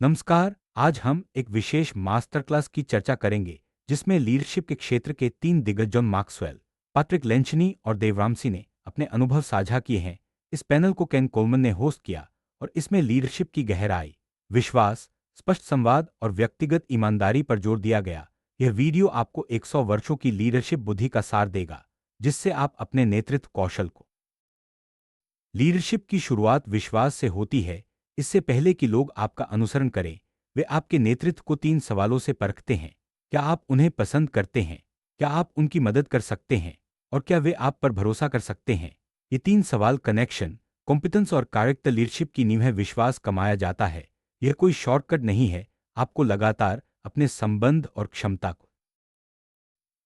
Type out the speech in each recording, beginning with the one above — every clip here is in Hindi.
नमस्कार। आज हम एक विशेष मास्टर क्लास की चर्चा करेंगे जिसमें लीडरशिप के क्षेत्र के तीन दिग्गज जॉन मैक्सवेल, पैट्रिक लेंचनी और देव रामसी ने अपने अनुभव साझा किए हैं। इस पैनल को केन कोलमन ने होस्ट किया और इसमें लीडरशिप की गहराई, विश्वास, स्पष्ट संवाद और व्यक्तिगत ईमानदारी पर जोर दिया गया। यह वीडियो आपको 100 वर्षों की लीडरशिप बुद्धि का सार देगा जिससे आप अपने नेतृत्व कौशल को। लीडरशिप की शुरुआत विश्वास से होती है। इससे पहले कि लोग आपका अनुसरण करें, वे आपके नेतृत्व को तीन सवालों से परखते हैं। क्या आप उन्हें पसंद करते हैं? क्या आप उनकी मदद कर सकते हैं? और क्या वे आप पर भरोसा कर सकते हैं? ये तीन सवाल कनेक्शन, कॉम्पिटेंस और कैरेक्टर लीडरशिप की नींव है। विश्वास कमाया जाता है। यह कोई शॉर्टकट नहीं है। आपको लगातार अपने संबंध और क्षमता को।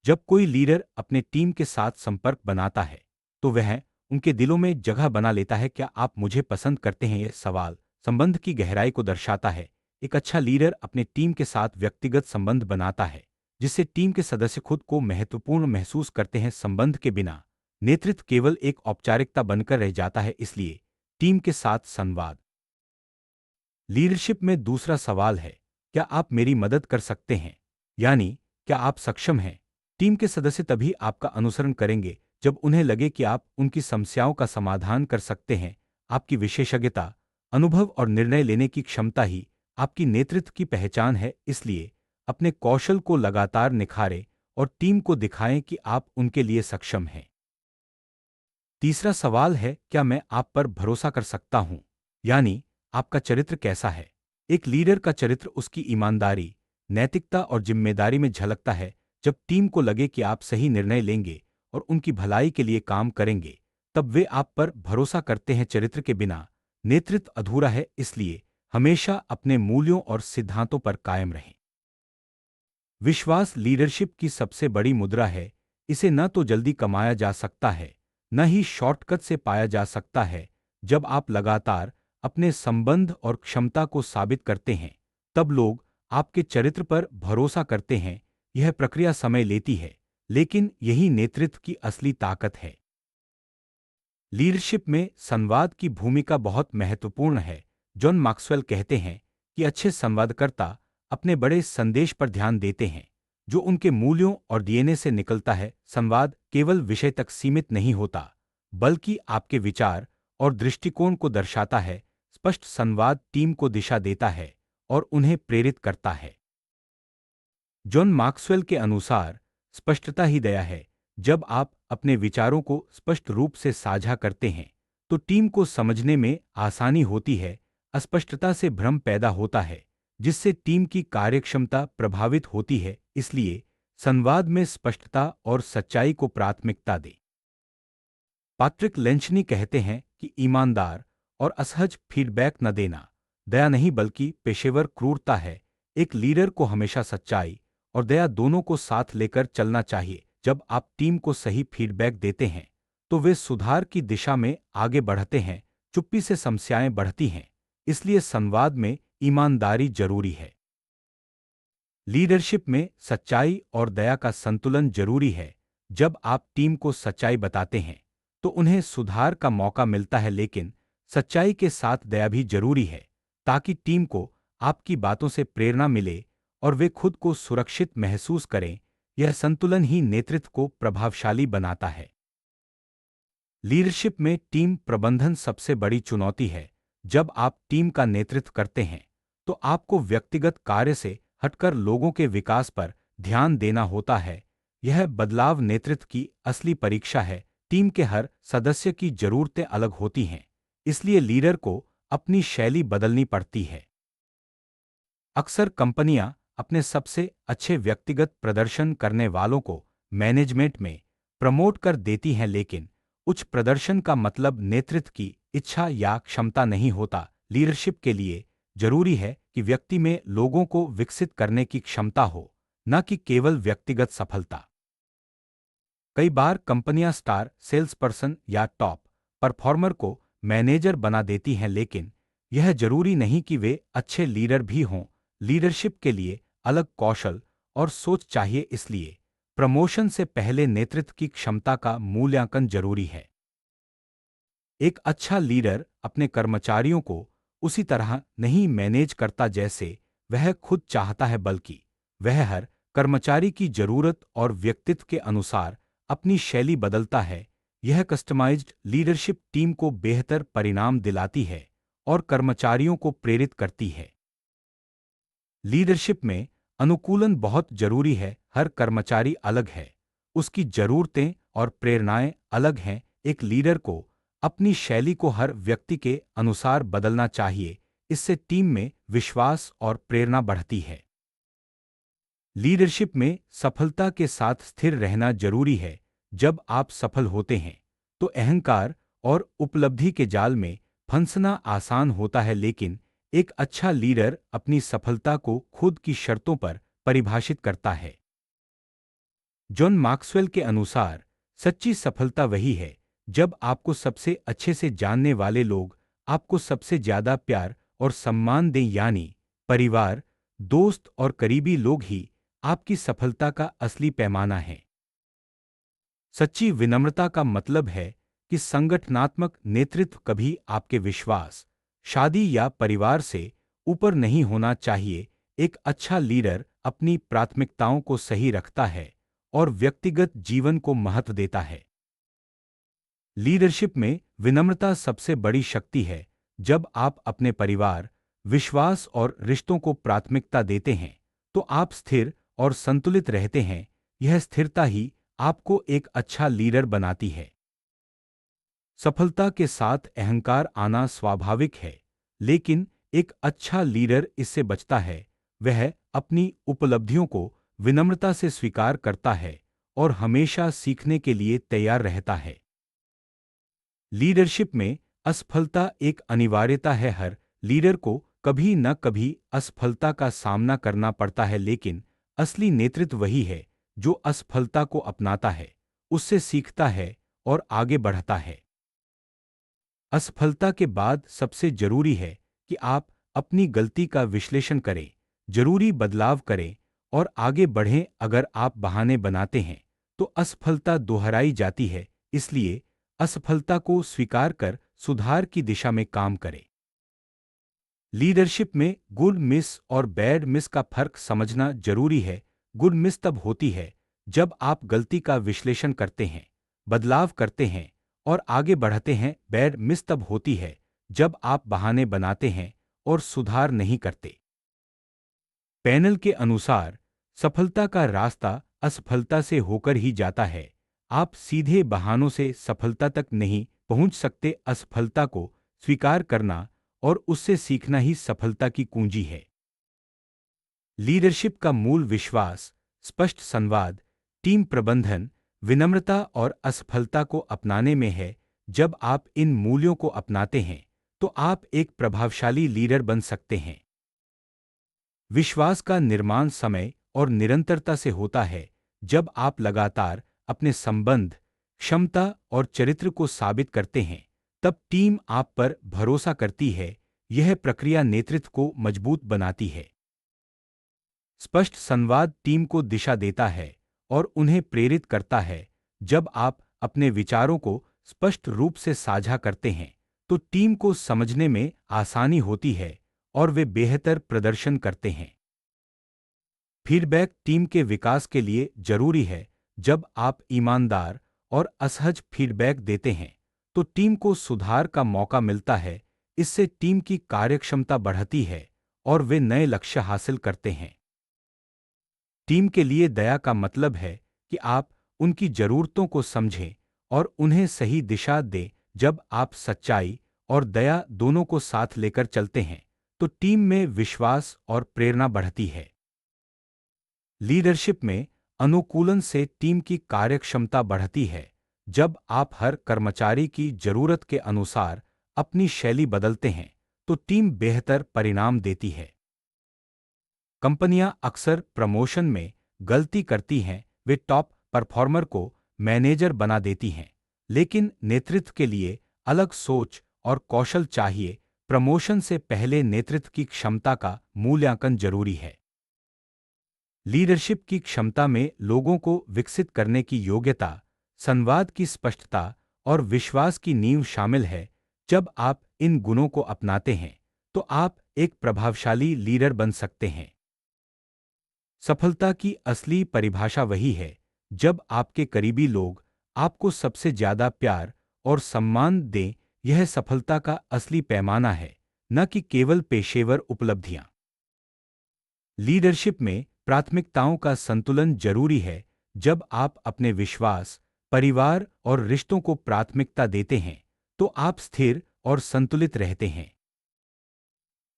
जब कोई लीडर अपने टीम के साथ संपर्क बनाता है तो वह उनके दिलों में जगह बना लेता है। क्या आप मुझे पसंद करते हैं? यह सवाल संबंध की गहराई को दर्शाता है। एक अच्छा लीडर अपने टीम के साथ व्यक्तिगत संबंध बनाता है जिससे टीम के सदस्य खुद को महत्वपूर्ण महसूस करते हैं। संबंध के बिना नेतृत्व केवल एक औपचारिकता बनकर रह जाता है। इसलिए टीम के साथ संवाद। लीडरशिप में दूसरा सवाल है, क्या आप मेरी मदद कर सकते हैं? यानी क्या आप सक्षम हैं? टीम के सदस्य तभी आपका अनुसरण करेंगे जब उन्हें लगे कि आप उनकी समस्याओं का समाधान कर सकते हैं। आपकी विशेषज्ञता, अनुभव और निर्णय लेने की क्षमता ही आपकी नेतृत्व की पहचान है। इसलिए अपने कौशल को लगातार निखारें और टीम को दिखाएं कि आप उनके लिए सक्षम हैं। तीसरा सवाल है, क्या मैं आप पर भरोसा कर सकता हूं? यानी आपका चरित्र कैसा है? एक लीडर का चरित्र उसकी ईमानदारी, नैतिकता और जिम्मेदारी में झलकता है। जब टीम को लगे कि आप सही निर्णय लेंगे और उनकी भलाई के लिए काम करेंगे, तब वे आप पर भरोसा करते हैं। चरित्र के बिना नेतृत्व अधूरा है। इसलिए हमेशा अपने मूल्यों और सिद्धांतों पर कायम रहें। विश्वास लीडरशिप की सबसे बड़ी मुद्रा है। इसे न तो जल्दी कमाया जा सकता है, न ही शॉर्टकट से पाया जा सकता है। जब आप लगातार अपने संबंध और क्षमता को साबित करते हैं, तब लोग आपके चरित्र पर भरोसा करते हैं। यह प्रक्रिया समय लेती है, लेकिन यही नेतृत्व की असली ताकत है। लीडरशिप में संवाद की भूमिका बहुत महत्वपूर्ण है। जॉन मैक्सवेल कहते हैं कि अच्छे संवादकर्ता अपने बड़े संदेश पर ध्यान देते हैं जो उनके मूल्यों और डीएनए से निकलता है। संवाद केवल विषय तक सीमित नहीं होता, बल्कि आपके विचार और दृष्टिकोण को दर्शाता है। स्पष्ट संवाद टीम को दिशा देता है और उन्हें प्रेरित करता है। जॉन मैक्सवेल के अनुसार स्पष्टता ही दया है। जब आप अपने विचारों को स्पष्ट रूप से साझा करते हैं तो टीम को समझने में आसानी होती है। अस्पष्टता से भ्रम पैदा होता है जिससे टीम की कार्यक्षमता प्रभावित होती है। इसलिए संवाद में स्पष्टता और सच्चाई को प्राथमिकता दें। पैट्रिक लेंचनी कहते हैं कि ईमानदार और असहज फीडबैक न देना दया नहीं बल्कि पेशेवर क्रूरता है। एक लीडर को हमेशा सच्चाई और दया दोनों को साथ लेकर चलना चाहिए। जब आप टीम को सही फीडबैक देते हैं तो वे सुधार की दिशा में आगे बढ़ते हैं। चुप्पी से समस्याएं बढ़ती हैं। इसलिए संवाद में ईमानदारी जरूरी है। लीडरशिप में सच्चाई और दया का संतुलन जरूरी है। जब आप टीम को सच्चाई बताते हैं तो उन्हें सुधार का मौका मिलता है, लेकिन सच्चाई के साथ दया भी जरूरी है ताकि टीम को आपकी बातों से प्रेरणा मिले और वे खुद को सुरक्षित महसूस करें। यह संतुलन ही नेतृत्व को प्रभावशाली बनाता है। लीडरशिप में टीम प्रबंधन सबसे बड़ी चुनौती है। जब आप टीम का नेतृत्व करते हैं तो आपको व्यक्तिगत कार्य से हटकर लोगों के विकास पर ध्यान देना होता है। यह बदलाव नेतृत्व की असली परीक्षा है। टीम के हर सदस्य की जरूरतें अलग होती हैं, इसलिए लीडर को अपनी शैली बदलनी पड़ती है। अक्सर कंपनियां अपने सबसे अच्छे व्यक्तिगत प्रदर्शन करने वालों को मैनेजमेंट में प्रमोट कर देती हैं, लेकिन उच्च प्रदर्शन का मतलब नेतृत्व की इच्छा या क्षमता नहीं होता। लीडरशिप के लिए जरूरी है कि व्यक्ति में लोगों को विकसित करने की क्षमता हो, न कि केवल व्यक्तिगत सफलता। कई बार कंपनियां स्टार सेल्स पर्सन या टॉप परफॉर्मर को मैनेजर बना देती हैं, लेकिन यह जरूरी नहीं कि वे अच्छे लीडर भी हों। लीडरशिप के लिए अलग कौशल और सोच चाहिए। इसलिए प्रमोशन से पहले नेतृत्व की क्षमता का मूल्यांकन जरूरी है। एक अच्छा लीडर अपने कर्मचारियों को उसी तरह नहीं मैनेज करता जैसे वह खुद चाहता है, बल्कि वह हर कर्मचारी की जरूरत और व्यक्तित्व के अनुसार अपनी शैली बदलता है। यह कस्टमाइज्ड लीडरशिप टीम को बेहतर परिणाम दिलाती है और कर्मचारियों को प्रेरित करती है। लीडरशिप में अनुकूलन बहुत जरूरी है। हर कर्मचारी अलग है, उसकी जरूरतें और प्रेरणाएं अलग हैं। एक लीडर को अपनी शैली को हर व्यक्ति के अनुसार बदलना चाहिए। इससे टीम में विश्वास और प्रेरणा बढ़ती है। लीडरशिप में सफलता के साथ स्थिर रहना जरूरी है। जब आप सफल होते हैं तो अहंकार और उपलब्धि के जाल में फंसना आसान होता है, लेकिन एक अच्छा लीडर अपनी सफलता को खुद की शर्तों पर परिभाषित करता है। जॉन मैक्सवेल के अनुसार सच्ची सफलता वही है जब आपको सबसे अच्छे से जानने वाले लोग आपको सबसे ज्यादा प्यार और सम्मान दें, यानी परिवार, दोस्त और करीबी लोग ही आपकी सफलता का असली पैमाना है। सच्ची विनम्रता का मतलब है कि संगठनात्मक नेतृत्व कभी आपके विश्वास, शादी या परिवार से ऊपर नहीं होना चाहिए। एक अच्छा लीडर अपनी प्राथमिकताओं को सही रखता है और व्यक्तिगत जीवन को महत्व देता है। लीडरशिप में विनम्रता सबसे बड़ी शक्ति है। जब आप अपने परिवार, विश्वास और रिश्तों को प्राथमिकता देते हैं तो आप स्थिर और संतुलित रहते हैं। यह स्थिरता ही आपको एक अच्छा लीडर बनाती है। सफलता के साथ अहंकार आना स्वाभाविक है, लेकिन एक अच्छा लीडर इससे बचता है। वह अपनी उपलब्धियों को विनम्रता से स्वीकार करता है और हमेशा सीखने के लिए तैयार रहता है। लीडरशिप में असफलता एक अनिवार्यता है। हर लीडर को कभी न कभी असफलता का सामना करना पड़ता है, लेकिन असली नेतृत्व वही है जो असफलता को अपनाता है, उससे सीखता है और आगे बढ़ता है। असफलता के बाद सबसे जरूरी है कि आप अपनी गलती का विश्लेषण करें, जरूरी बदलाव करें और आगे बढ़ें। अगर आप बहाने बनाते हैं तो असफलता दोहराई जाती है। इसलिए असफलता को स्वीकार कर सुधार की दिशा में काम करें। लीडरशिप में गुड मिस और बैड मिस का फर्क समझना जरूरी है। गुड मिस तब होती है जब आप गलती का विश्लेषण करते हैं, बदलाव करते हैं और आगे बढ़ते हैं। बैड मिस तब होती है जब आप बहाने बनाते हैं और सुधार नहीं करते। पैनल के अनुसार सफलता का रास्ता असफलता से होकर ही जाता है। आप सीधे बहानों से सफलता तक नहीं पहुंच सकते। असफलता को स्वीकार करना और उससे सीखना ही सफलता की कुंजी है। लीडरशिप का मूल विश्वास, स्पष्ट संवाद, टीम प्रबंधन, विनम्रता और असफलता को अपनाने में है। जब आप इन मूल्यों को अपनाते हैं तो आप एक प्रभावशाली लीडर बन सकते हैं। विश्वास का निर्माण समय और निरंतरता से होता है। जब आप लगातार अपने संबंध, क्षमता और चरित्र को साबित करते हैं, तब टीम आप पर भरोसा करती है। यह प्रक्रिया नेतृत्व को मजबूत बनाती है। स्पष्ट संवाद टीम को दिशा देता है और उन्हें प्रेरित करता है। जब आप अपने विचारों को स्पष्ट रूप से साझा करते हैं तो टीम को समझने में आसानी होती है और वे बेहतर प्रदर्शन करते हैं। फीडबैक टीम के विकास के लिए जरूरी है। जब आप ईमानदार और असहज फीडबैक देते हैं तो टीम को सुधार का मौका मिलता है। इससे टीम की कार्यक्षमता बढ़ती है और वे नए लक्ष्य हासिल करते हैं। टीम के लिए दया का मतलब है कि आप उनकी जरूरतों को समझें और उन्हें सही दिशा दें। जब आप सच्चाई और दया दोनों को साथ लेकर चलते हैं तो टीम में विश्वास और प्रेरणा बढ़ती है। लीडरशिप में अनुकूलन से टीम की कार्यक्षमता बढ़ती है। जब आप हर कर्मचारी की जरूरत के अनुसार अपनी शैली बदलते हैं तो टीम बेहतर परिणाम देती है। कंपनियां अक्सर प्रमोशन में गलती करती हैं। वे टॉप परफॉर्मर को मैनेजर बना देती हैं, लेकिन नेतृत्व के लिए अलग सोच और कौशल चाहिए। प्रमोशन से पहले नेतृत्व की क्षमता का मूल्यांकन जरूरी है। लीडरशिप की क्षमता में लोगों को विकसित करने की योग्यता, संवाद की स्पष्टता और विश्वास की नींव शामिल है। जब आप इन गुणों को अपनाते हैं तो आप एक प्रभावशाली लीडर बन सकते हैं। सफलता की असली परिभाषा वही है जब आपके करीबी लोग आपको सबसे ज्यादा प्यार और सम्मान दें। यह सफलता का असली पैमाना है, न कि केवल पेशेवर उपलब्धियां। लीडरशिप में प्राथमिकताओं का संतुलन जरूरी है। जब आप अपने विश्वास, परिवार और रिश्तों को प्राथमिकता देते हैं, तो आप स्थिर और संतुलित रहते हैं।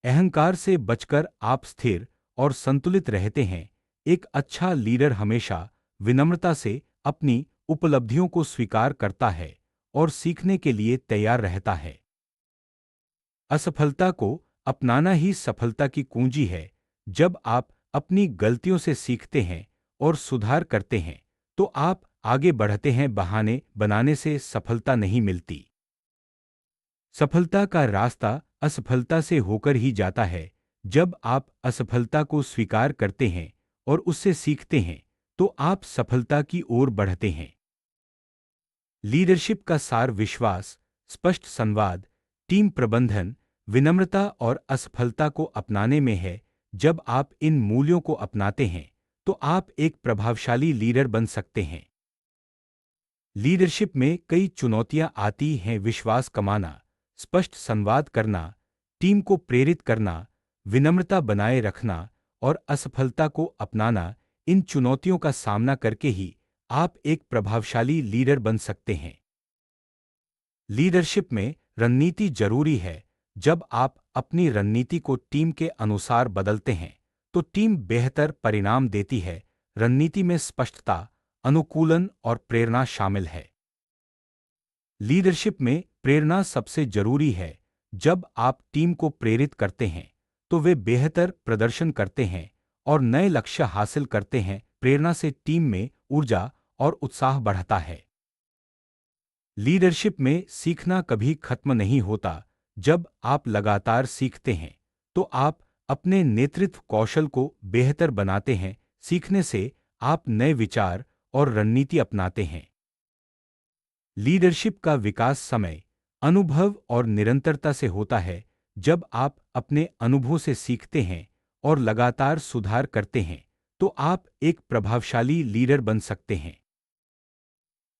अहंकार से बचकर आप स्थिर और संतुलित रहते हैं। एक अच्छा लीडर हमेशा विनम्रता से अपनी उपलब्धियों को स्वीकार करता है और सीखने के लिए तैयार रहता है। असफलता को अपनाना ही सफलता की कुंजी है। जब आप अपनी गलतियों से सीखते हैं और सुधार करते हैं, तो आप आगे बढ़ते हैं। बहाने बनाने से सफलता नहीं मिलती। सफलता का रास्ता असफलता से होकर ही जाता है। जब आप असफलता को स्वीकार करते हैं और उससे सीखते हैं, तो आप सफलता की ओर बढ़ते हैं। लीडरशिप का सार विश्वास, स्पष्ट संवाद, टीम प्रबंधन, विनम्रता और असफलता को अपनाने में है। जब आप इन मूल्यों को अपनाते हैं, तो आप एक प्रभावशाली लीडर बन सकते हैं। लीडरशिप में कई चुनौतियां आती हैं। विश्वास कमाना, स्पष्ट संवाद करना, टीम को प्रेरित करना, विनम्रता बनाए रखना और असफलता को अपनाना। इन चुनौतियों का सामना करके ही आप एक प्रभावशाली लीडर बन सकते हैं। लीडरशिप में रणनीति जरूरी है। जब आप अपनी रणनीति को टीम के अनुसार बदलते हैं, तो टीम बेहतर परिणाम देती है। रणनीति में स्पष्टता, अनुकूलन और प्रेरणा शामिल है। लीडरशिप में प्रेरणा सबसे जरूरी है। जब आप टीम को प्रेरित करते हैं, तो वे बेहतर प्रदर्शन करते हैं और नए लक्ष्य हासिल करते हैं। प्रेरणा से टीम में ऊर्जा और उत्साह बढ़ता है। लीडरशिप में सीखना कभी खत्म नहीं होता। जब आप लगातार सीखते हैं, तो आप अपने नेतृत्व कौशल को बेहतर बनाते हैं। सीखने से आप नए विचार और रणनीति अपनाते हैं। लीडरशिप का विकास समय, अनुभव और निरंतरता से होता है। जब आप अपने अनुभव से सीखते हैं और लगातार सुधार करते हैं, तो आप एक प्रभावशाली लीडर बन सकते हैं।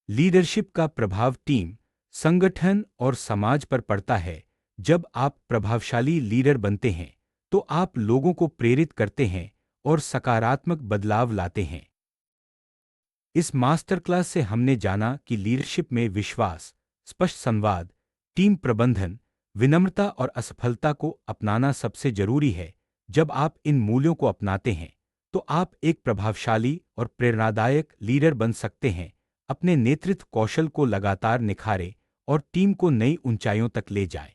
लीडरशिप का प्रभाव टीम, संगठन और समाज पर पड़ता है। जब आप प्रभावशाली लीडर बनते हैं, तो आप लोगों को प्रेरित करते हैं और सकारात्मक बदलाव लाते हैं। इस मास्टर क्लास से हमने जाना कि लीडरशिप में विश्वास, स्पष्ट संवाद, टीम प्रबंधन, विनम्रता और असफलता को अपनाना सबसे जरूरी है। जब आप इन मूल्यों को अपनाते हैं, तो आप एक प्रभावशाली और प्रेरणादायक लीडर बन सकते हैं। अपने नेतृत्व कौशल को लगातार निखारें और टीम को नई ऊंचाइयों तक ले जाएं।